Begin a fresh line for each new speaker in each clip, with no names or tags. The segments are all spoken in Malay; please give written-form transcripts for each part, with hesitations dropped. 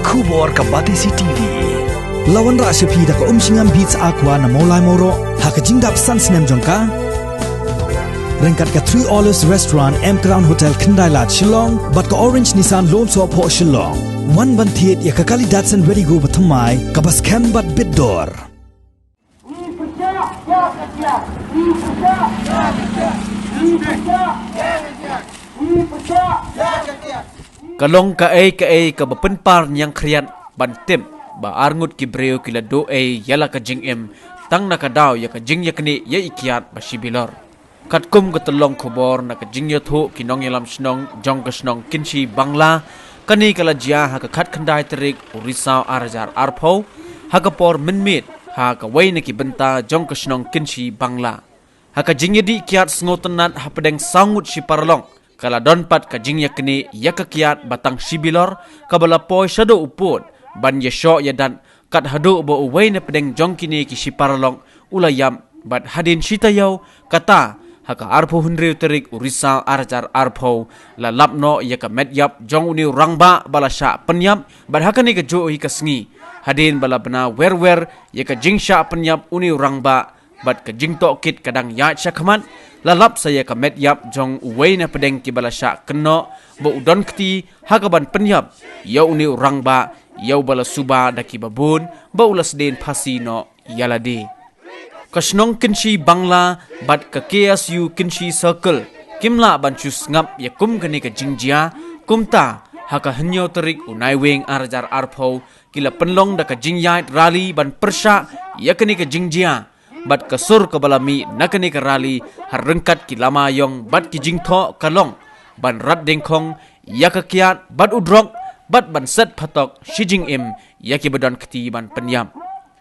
Kubor ka Batisi TV. Lawan ra sepi da ka singam beats aqua na molai moro ha ka jingdap sans nem jongka. Rengkat ka 3 Olives Restaurant M Crown Hotel Kendai Lat Shillong bat ka Orange Nissan Loan So Po Shillong. Wan ban thiet ya ka kali Datsun Ready Go bathamai ka bas kem bat bidor.
Kalong ka ay ka bapenpar yang kriat bantem ba arngut ki breu kila do ay yala ka jingem tang nakadaw ya ka jing yakni ya ikiat ba shibilor katkum ka telong khobor na ka jing yatho kinong yalam snong jong ka snong kinchi bangla kani kala jia ha ka khat khandai terik urisau arajar arpho ha ka por minmit ha ka wai na ki benta jong ka snong kinchi bangla ha ka jing yadi kiat sngotenat ha pedeng sangut si parlong kala donpat ka jing yakni yakakiat batang shibilor kabala poi shado upod ban yesho yadan kat hado bo uwai na pedeng jongkini ki shiparalong ulayam bat hadin shitayau kata haka arpho hundre terik urisa arjar arpho la lapno yaka medyap jong uni rangba balasha penyap bat hakani ka jo hi kasngi hadin bala bana werwer yaka jingsha penyap uni rangba bat ka jingto kit kadang ya chakman lalap saya ka medyap jong uwai na pedeng ki balasha keno bo udon kti hakaban penyap ya uni rangba yau bala suba daki babun ba ulas den pasino yalade kasnong kinchi bangla bat ka KSU kinchi circle kimla banchus ngap ya kum kani ka jingjia kumta haka hanyo terik unai weng arjar arpho kila penlong da ka jingyait rally ban persha ya kani ka jingjia bat kasur ka balami nakani ka rally har rengkat ki lama yong bat ki jingtho kalong ban rat dengkong ya ka kiat bat udrok bat ban set patok shijing im yaki badan keti ban penyam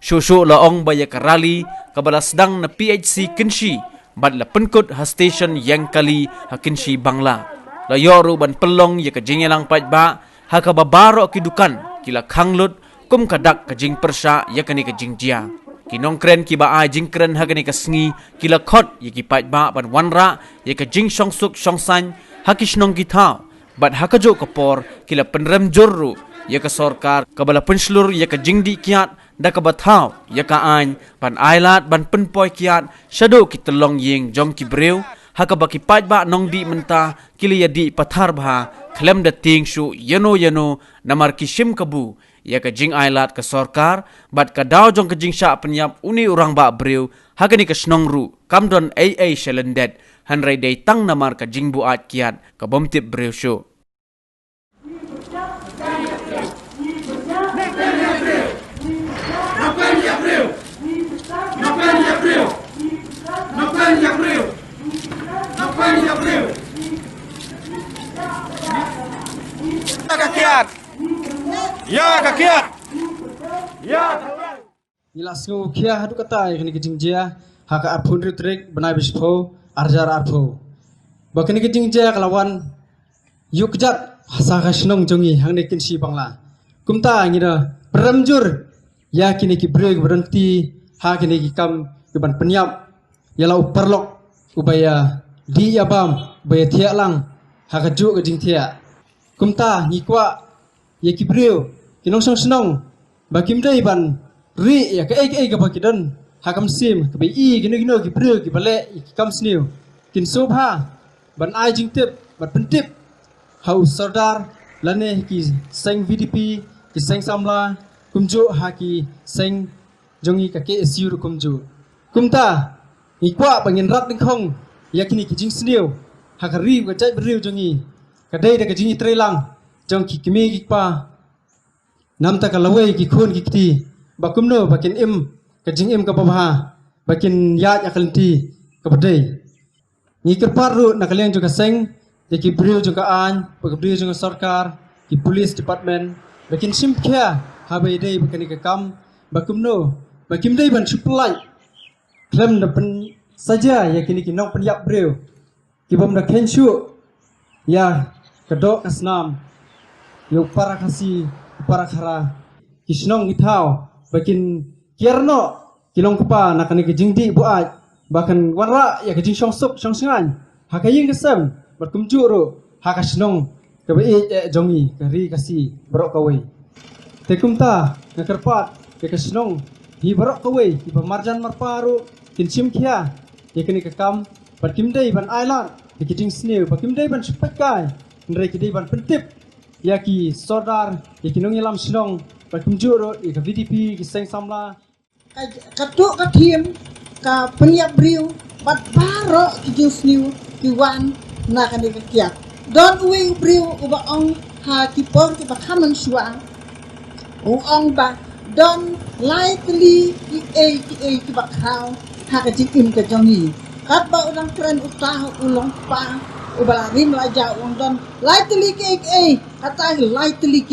shushu laong baya karali kabala sedang na PHC kinshi bat la penkut ha station yang kali ha kinshi bangla la yoru ban pelong yaka jingelang pait ba ha ka babaro kidukan kila khanglut kum kadak ka jing persha yakani ka jingjia kinong kren ki ba ai jing kren ha kani ka sngi kila khot yaki pait ba ban wanra yaka jing songsuk songsan ha kishnong ki thau bat hakajo kapor kila penrem jorru ya ka sorkar kabala penslur ya ka jingdi kiat da ka bathau ya ka ain ban ailat ban penpoi kiat shado ki telong yeng jong ki breu haka baki paj ba nong di menta kili ya di pathar bha khlem da ting shu yano namar ki shim kabu ya ka jing ailat ka sorkar bat ka daw jong ka jing sha penyap uni urang ba breu haka ni ka snongru kamdon AA shelendet hanrai day tang namar ka jing buat kiat ka bomtip breu shu
Kakiat.
Ilas ngu kia hadu kata kini kijingjia haka arpun ritrik benai bispo arjar arpo. Bakini kijingjia kalawan yuk jat hasa kasnong jongi hang nekin si bangla. Kumta ngira peramjur ya kini ki break berhenti ha kini ki kam keban penyap yala uperlok ubaya di yabam ubaya tiak lang haka juk kejing tiak. Kumta ngikwa ya ki brew kinong song senong bakim dai ban ri ya ka ka bakidan hakam sim ka bai i gino ki brew ki bale ki kam sniu kin sobha ban ai jing tip ban pentip hau sardar lane ki seng VDP ki seng samla kumjo ha ki seng jongi ka KSU kumjo kumta ikwa bangin rat dingkhong yakini ki jing sniu hakari ka jai brew jongi kadai da ka jing trelang jong ki kimi ki pa nam ta kalawai ki khun ki kti bakumno bakin im kajing im ka babha bakin ya yakalti ka badai ni kerparu nakalian juga seng ki bril juga an pagbril juga sarkar ki police department bakin simkhya habai dai bakani ka kam bakumno bakim dai ban supply klem da pen saja yakini ki nong penyap bril ki bom da kenshu ya kedok asnam yo para kasi para khara kisnong ithau bakin kierno kilong kupa nakani kejingdi buat bahkan warra ya kejing songsuk songsengan hakaying kesem berkumjuru hakasnong kabai jongi kari kasi berok kawai Tekumta ngakarpat ke senong hi barok kawe hi marjan marparu kinsim kia ya kini kekam ban kimdei ban ailar di kijing sneu ban kimdei ban sepakai nrai kidei ban pentip ya ki sodar ya kinong ilam senong ban kumjuro ya ke VDP ki seng samla
katuk katim ka peniap briu bat baro kijing sneu ki wan na kan kiat don uwe briu uba ong ha kipon ki bakaman suang ong ba don likely ki bakau ha ka jikim ka jongi kat ba ulang tren utah ulong pa ubalarim laja ong don likely ki kata likely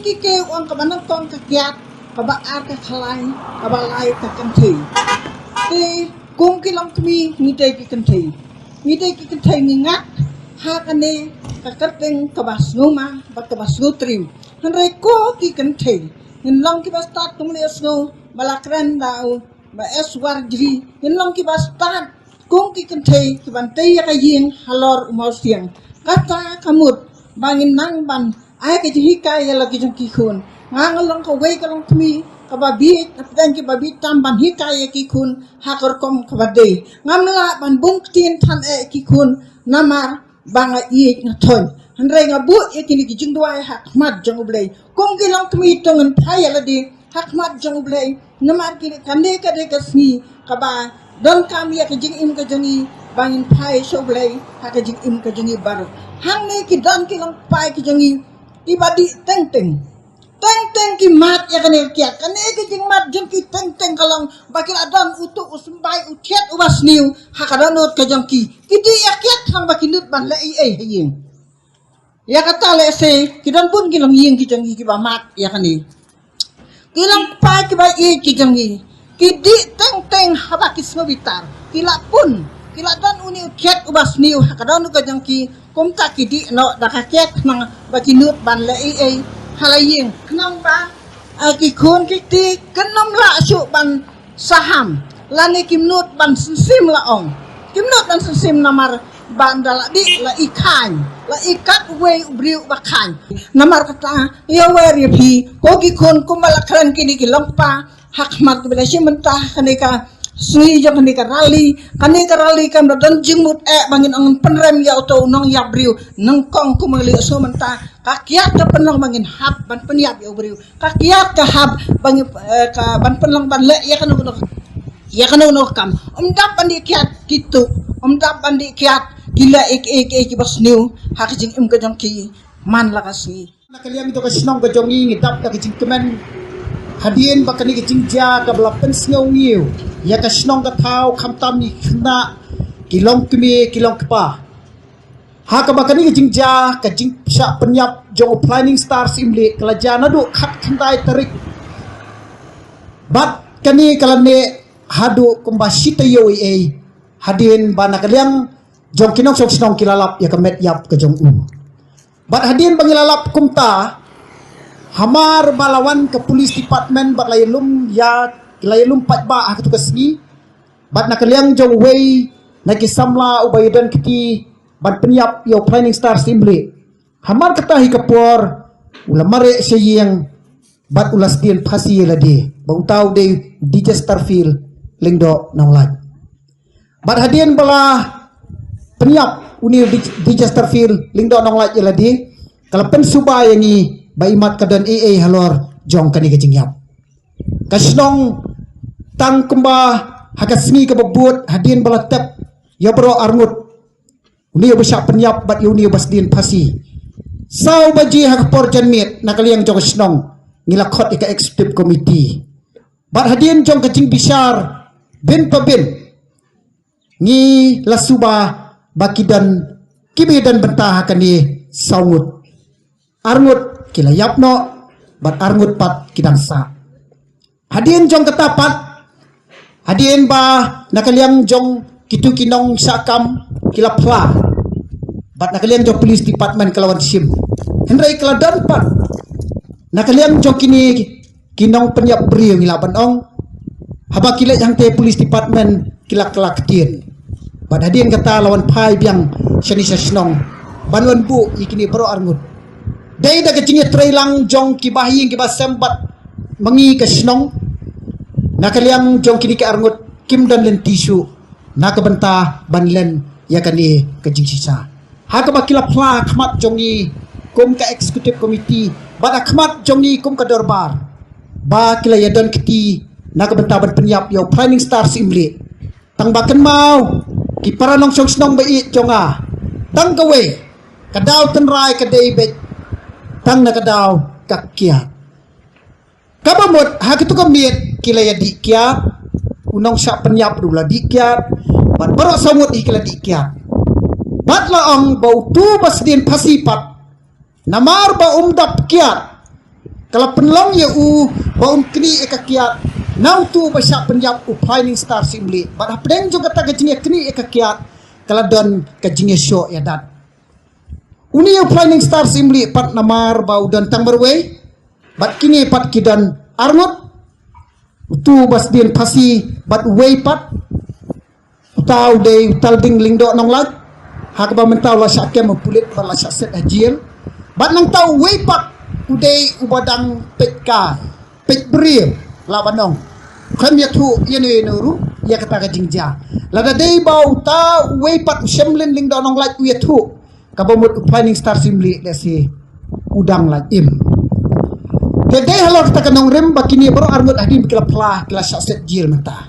ki ong ka manang tong ka kiat ka ba ar ka khalai ka ba lai ka kanthi te kung kilang kami ngitay ki kanthi ngingat ha kane ka karteng ka basnuma ba ka basnutrim Henry ko ki kanthi hinlong ki bastat tumli asno balakran dau ba eswarjri hinlong ki bastat kung ki kanthi ki bantay ka yin halor umausiang kata kamut bangin nang ban ay ka jihika ya lagi jong ki khun ngangalong ka way kalong kami kababi apdan ki babi tamban hikaya ki kun hakor kom kabade ngamla ban bungtin tan ki kun namar banga i ngaton Henry ngabu ikini ki jingdwai hakmat jong ublay kung gilang kami tongan paya ladi hakmat jong ublay namar ki kande ka de kasni kaba don kami ya jing im ka jongi bangin pay shoblay ha ka jing im ka jongi baru hang ne ki don ki lang pay ki jongi ibadi teng teng ki mat ya kane kiat kane ki jing mat jong ki teng kalong bakil adan utu usmbai utiat ubas niu hakadanot ka jong ki kidi ya kiat hang bakinut ban la haying ya kata le se kidan pun kilang ying ki jong ki ba mat ya kane kilang pa ki ba ki jong kidi teng habakis ngobitar kila dan uni utiat ubas niu hakadanot ka jong ki kumta kidi no dakaket nang bakinut ban la halaying kenang ba aki kun kiti kenom la su ban saham lani kimnut ban sensim la ong kimnut ban sensim namar ban dala di la ikat we ubriu bakan namar kata ya wer pi kogi kun kumalakran kini kilongpa hakmat bila si mentah kanika sui jo kanika rali kan dan jingmut bangin angon penrem ya auto nong ya briu nong kong kumali so mentah kakiat ka penlang bangin hab ban peniap ya briu kakiat ka hab bangin ka ban penlang ban le ya kan no kam dap bandi kiat gitu dap bandi kiat gila ek basniu hakijing im ka jong ki man lakasi
nakaliam ito kasinong ka jong ngidap ka kijing kemen hadien bakani kijing ja ka belapen sngaw ngiu ya kasinong ka tau kamtam ni khna kilong kpa ha ka bakani kijing ja ka jing sha penyap jong planning stars imli kala jana du khat khandai tarik bat kani kalane hadu kumbasita yo hadien banakaliang jong kinong sok sinong kilalap ya kamet yap ke jong bat hadien bangilalap kumta hamar balawan ke police department bat layelum patba ak tugas ni bat nakaliang jong way nakisamla ubaydan kiti bat penyap yo planning star simble hamar katahi kapor ulamare seyeng bat ulas dien phasi ladi bautau de DJ Starfield lingdo nonglat bat hadien bala penyap uni DJ Starfield lingdo nonglat ladi kalau pensuba yang ni baimat kadan halor jong kani kejingyap kasnong tang kumba hakasngi ke bebut hadien bala tep ya bro arngut uni besyak penyap bat uni basdin phasi sau baji hakpor janmit nakaliang jong kasnong ngilakot ika executive committee bat hadien jong kejing bisar bin ngi lasuba bakidan kibidan bentah kani saungut arngut kila yapno bat arngut pat kidang sa hadien jong ketapat hadien ba nakaliang jong kitu kinong sakam kila pla bat nakaliang jong police department kalawan sim hendrai keladan pat nakaliang jong kini kinong penyap beri ngilaban ong haba kila yang te police department kila kelak tien bat hadien kata lawan pai biang shani sasnong banwan bu ikini bro arngut Dai da kecing trailang jong ki bahing ki basembat mengi ke snong. Nakaliang jong kini ke arngut kim dan len tisu. Nak bentah ban len ya kani ke jing sisa. Ha ka bakila pla khmat jong ni kum ka executive committee, ba khmat jong ni kum ka dorbar. Ba kila ya don kiti nak bentah ban penyap yo planning star simli. Tang baken mau ki para nong song snong ba i jonga. Tang gawe kadaw tenrai ka David tang nakadaw kakiat. Kabamot hakitu kamiet kila ya dikiat unong syak penyap dula dikiat bat barok samut ikila dikiat. Bat laong bau tu basdin pasipat namar ba umdap kiat kalau penlong ya bau kini ekakiat nau tu basyak penyap planning star simli bat hapdeng juga tak kejing kini ekakiat kalau don kejing show ya dat. Uni planning star simli pat namar bau dan tang berway bat kini pat kidan arngut tu basdin pasi bat way pat utau de utal ding lingdo nong lat hak ba mentau la syak kem pulit ba la syak set ajil bat nang tau way pat udai ubadang petka pet bril la banong khem ya tu yene nuru ya kata ka jingja la da dei bau ta way pat shemlin lingdo nong lat ya tu kabamut planning star simli lesi udang la im Tede halor ta kanong rem bakini baro arngut adim kila plah kila syak jil menta.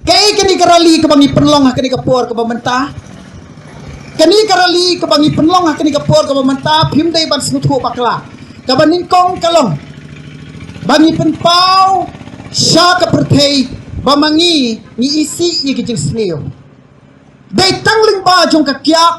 Kai kani karali kebangi penlong kani kapor ke bamenta. Kani karali kebangi penlong kani kapor ke bamenta phim dei ban snuthu bakla. Kabanin kong kalong. Bangi penpau sya ka perthei bamangi ni isi ye kijing sneo. Dei tangling ba jong ka kyak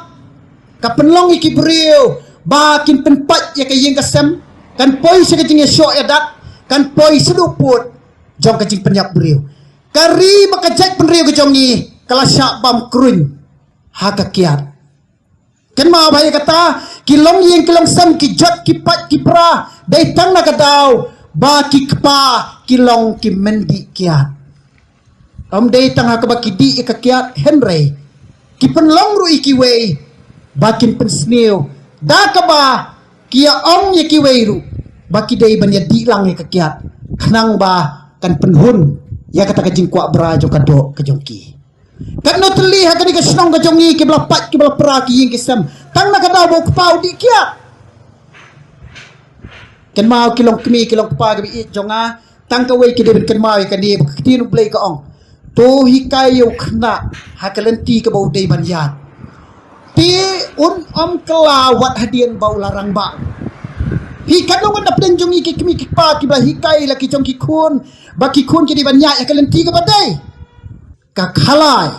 ka penlong iki brio bakin penpat ye kayeng kasem kan poi sekejing syok edat kan poi seduput jong kejing penyap beriu kari makajak penriu kejong ni kala syak bam kruin haka kiat kan ma bahaya kata kilong yeng kilong sam ki jot ki pat ki pra dai tang na kadau ba ki kpa kilong ki mendi kiat om dai tang haka ba ki di ka kiat henry ki penlong ru iki wei bakin pensneu da ka ba kia ong ye ki weiru baki dei ban ya dilang ye kakiat kanang ba kan penhun ya kata kajing kuak berajo kado kejongki kan no teli ha kani ka snong ka jongi ki belapat ki belapra ki ying kisam tang na kada bo kpau di kiat kan mau kilong kemi kilong kpa ki i jonga tang ka wei ki de kan mau kan di ki nu play ka ong to hikai yo khna ha kalenti ka bau dei ban yat ti un om kelawat hadian bau larang ba pi kadong anda pedeng jongi ki kimi ki pa ki ba hikai la ki jong ki kun ba ki kun ki di banyak ya kalen tiga badai ka khalai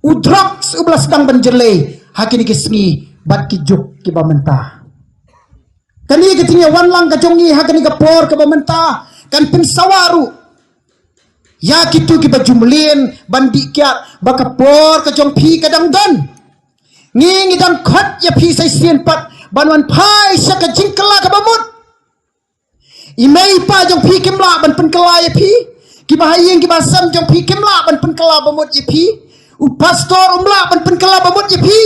udrox ublas dang banjele hakini ki sngi bat ki juk ki ba mentah kani ki tinya wan lang ka jongi hakini ka por ka ba mentah kan pensawaru ya kitu ki ba jumlin bandi kiat ba ka por ka jong pi kadang dan ngi dan khot ya pi sai sien pat banwan pai sya ka jingkala ka bamut imei pa jong pi kimla ban penkala ya pi ki bahayeng ki basam jong pi kimla ban penkala bamut ya pi u pastor umla ban penkala bamut ya pi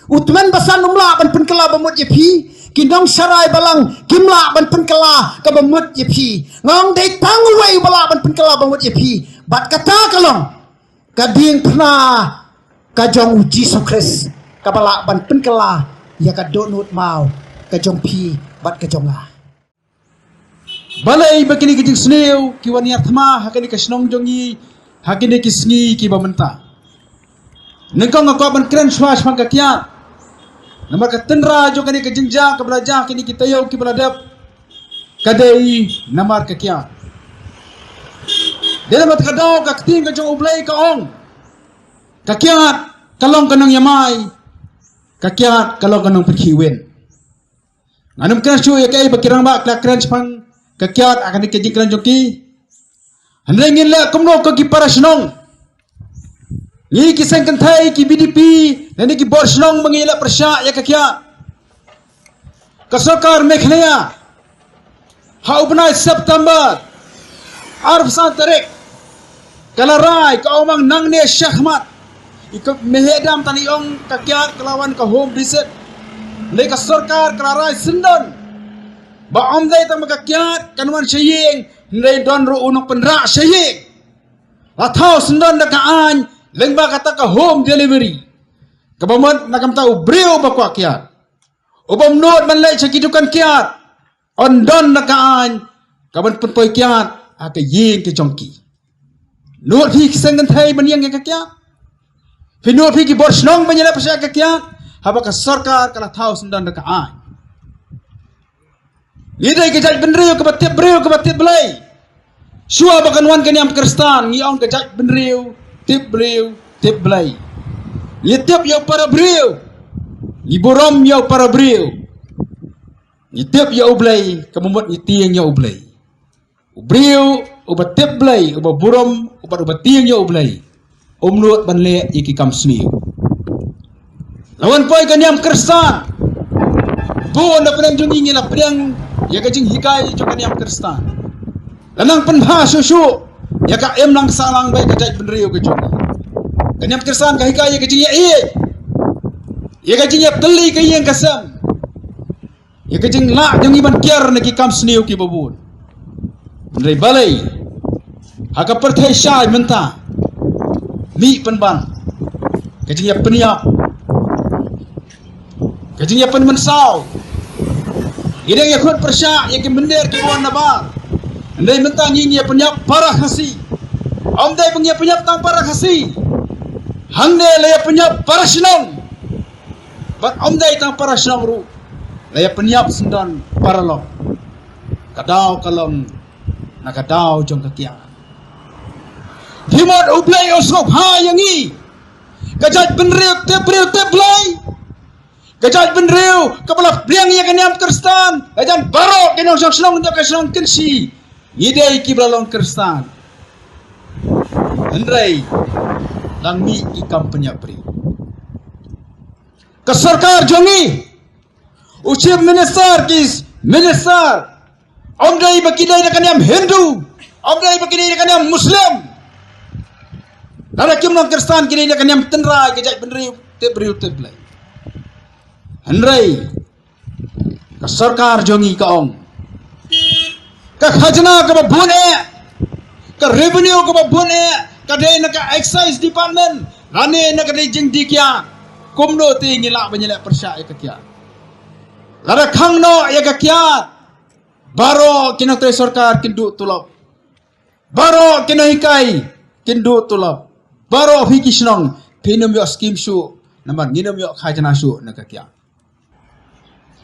utman basan umla ban penkala bamut ya pi ki dong sarai balang kimla ban penkala ka bamut ya pi ngong dei tangwei bala ban penkala bamut ya pi bat kata kalong kading pna ka jong Jesus Christ kabala ban penkala ya ka donut mau ka jong pi bat ka jonga balai bakini kijing sneu ki wani athma hakani ka snong jongi hakini ki sngi ki bamenta nengkong ngako ban kren swas mang ka kya namar ka tenra jo kani ka jingja ka belaja kini ki tayo ki beladap kadai namar ka kya dele mat kadau ka ting ka jong ublai ka ong ka kya kalong kanang yamai kakiat kalau kanong perkiwen anum kan syu ya kai bakirang ba klakran pang kakiat akan dikejikran joki handengin la kumno ko ki para snong ni ki sengkan thai ki BDP nani ki bor snong mangila persya ya kakiat kasokar mekhlaya ha ubnai September arf san tarik kalarai ka omang nangne syahmat ikut mehedam tani ong kakiat kelawan ka home visit
Ndai ka sarkar kelarai sendon. Ba om dai tang makakiat kanuan syaying ndai don ru unok penra syaying. Atau sendon da kaan lengba kata ka home delivery. Kabamot nakam tau brio ba kwa kiat. Ubam not man lai sakidukan kiat. On don da kaan kaban penpoy kiat aka ying ke jongki. Not hi kisengan thai baniang ke kiat. Finot hi ki bor snong banyala pasya ke kiat. Haba ka sarkar kala tau sendon da kaan. Nidai kejat benriu ke batit belai. Syua bakan wan kaniam Kristan ngi on kejat benriu tip belai. Ni tip yo para briu. Ni borom yo para briu. Ni tip yo belai kemumut ni tiang yo belai. Briu ubat tip belai ubat borom ubat tiang yo belai. Omnut banle iki kam sniu. Lawan poi kaniam Kristan. Bu na pedang jungi ngila pedang ya kajing hikai jo kaniam Kristan. Lanang penha susu ya ka em lang salang bai kajai benriu ke jungi. Kaniam Kristan ka hikai ya kajing ya ya kajing ya teli ke yang kasam. Ya kajing la jungi ban kiar na ki kam sniu ki babun. Benri balai haka perthai syai menta. Mi penban. Kajing ya peniap. Kajing ya pen mensau. Idang ya khut persyak ya ki mender ki wan nabar. Andai mentang ini ya penyap parah khasi. Om dai pengyap penyap tang parah khasi. Hang ne le penyap parah sinong. Bat om dai tang parah sinong ru. Le penyap sendan paralong. Kadau kalong nak kadau jong kakia. Himot ublai osok ha yang i. Kajat benriu te blai. Kajat benriu kepala briang ya kaniam Kristan. Kajan barok kenong senong untuk senong kensi. Idai ki belalong Kristan. Andrai langmi ikam penyapri. Kesarkar jongi. Ucip minister kis minister. Omdai bakidai dekan yang Hindu. Omdai bakidai dekan yang Muslim. Nara kimnong Kristan kidai dekan yang tenrai kejak benriu teblai. Andrai kesarkar jongi kaong. Ka khajna ka babune ka revenue ka babune ka dai na ka excise department rane na ka dai jing dikya kumno te ngila banyala persya ka kya lara khangno ya ka kya baro kinang tre sarkar kindu tulop baro kinahikai kindu tulop baro hikisnong pinum yo scheme shu naman nginum yo khajna shu na ka kya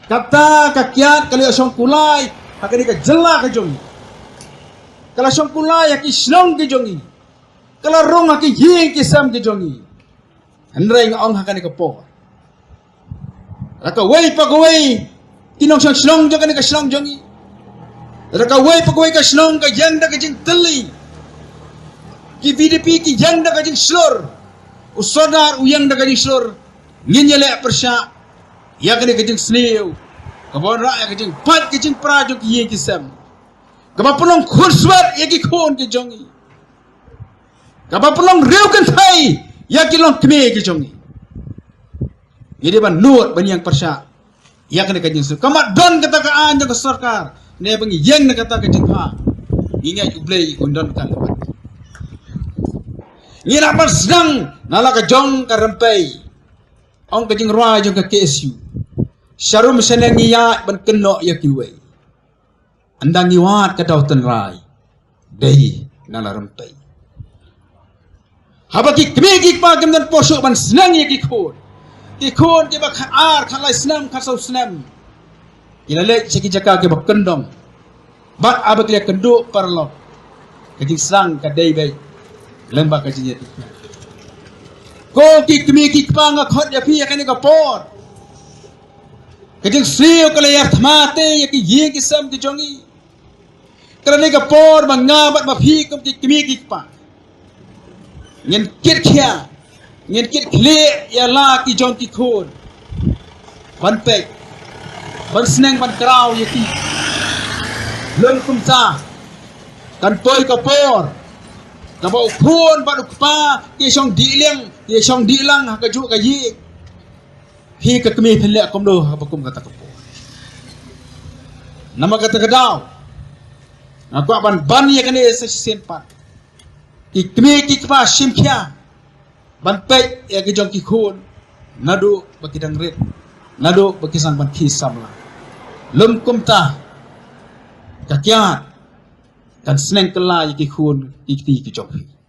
kata ka kya kali asong kulai hakani ka jella ka jongi. Kala syong kulay ki slong ki jongi. Kala rong ki ying ki sam ki jongi. Andrai ngong hakani ka po. Raka way pagaway kinong syong slong jogani ka slong jongi. Raka way pagaway ka slong ka yang da ka jing teli. Ki VDP ki yang da ka jing slor. Usodar uyang da ka jing slor. Nginyele persya. Ya kani ka jing snew. Kabon ra ya kajing pat kajing prajo ki ye kisam. Kaba pelong khuswat ya ki khon ki jongi. Kaba pelong reu kan thai ya ki long kme ki jongi. Jadi ban nuot ban yang persya. Ya kene kajing su. Kamat don kata ka an jang sarkar. Ne bang yang na kata kajing ha. Ingat ublei undon kan lepat. Ngira pas sedang nala ka jong ka rempai. Ong kajing roi jong ka KSU. Syarum senang ngiat ban kenok ya kiwai. Andang ngiwat ka daw tenrai. Dei nala rempai. Habaki kmegik pa gamdan posok ban senang ya kikon. Kikon ke bak ar khalai senam khasau senam. Ilalek seki jaka ke bak kendong. Bat abak liya kenduk parlok. Kajing sang ka dei bai. Lembak ka jinyat. Ko ki kmegik pa nga khot ya pi ya kani ka por. Kajing sliyo kalayar thamate ya ki ye ki sam ki jongi. Karena ka por mangabat mafikam ki kimikik pa. Ngen kit kya. Ngen kit kle ya la ki jong ki khon. Ban pek. Ban seneng ban krau ya ki. Leng kumsa. Kan poi ka por. Kabau khon ban ukpa ki song dilang ha ka ju ka ye.
hi ka kami phele akom do bakum kata ko nama kata kedau aku ban ya kane sen pat ki kami ki kpa simpia ban pe ya ki jong ki khun nadu bakidang ret nadu bakisang ban ki samla lum kumta kakiat kan senen kala ki khun ki jong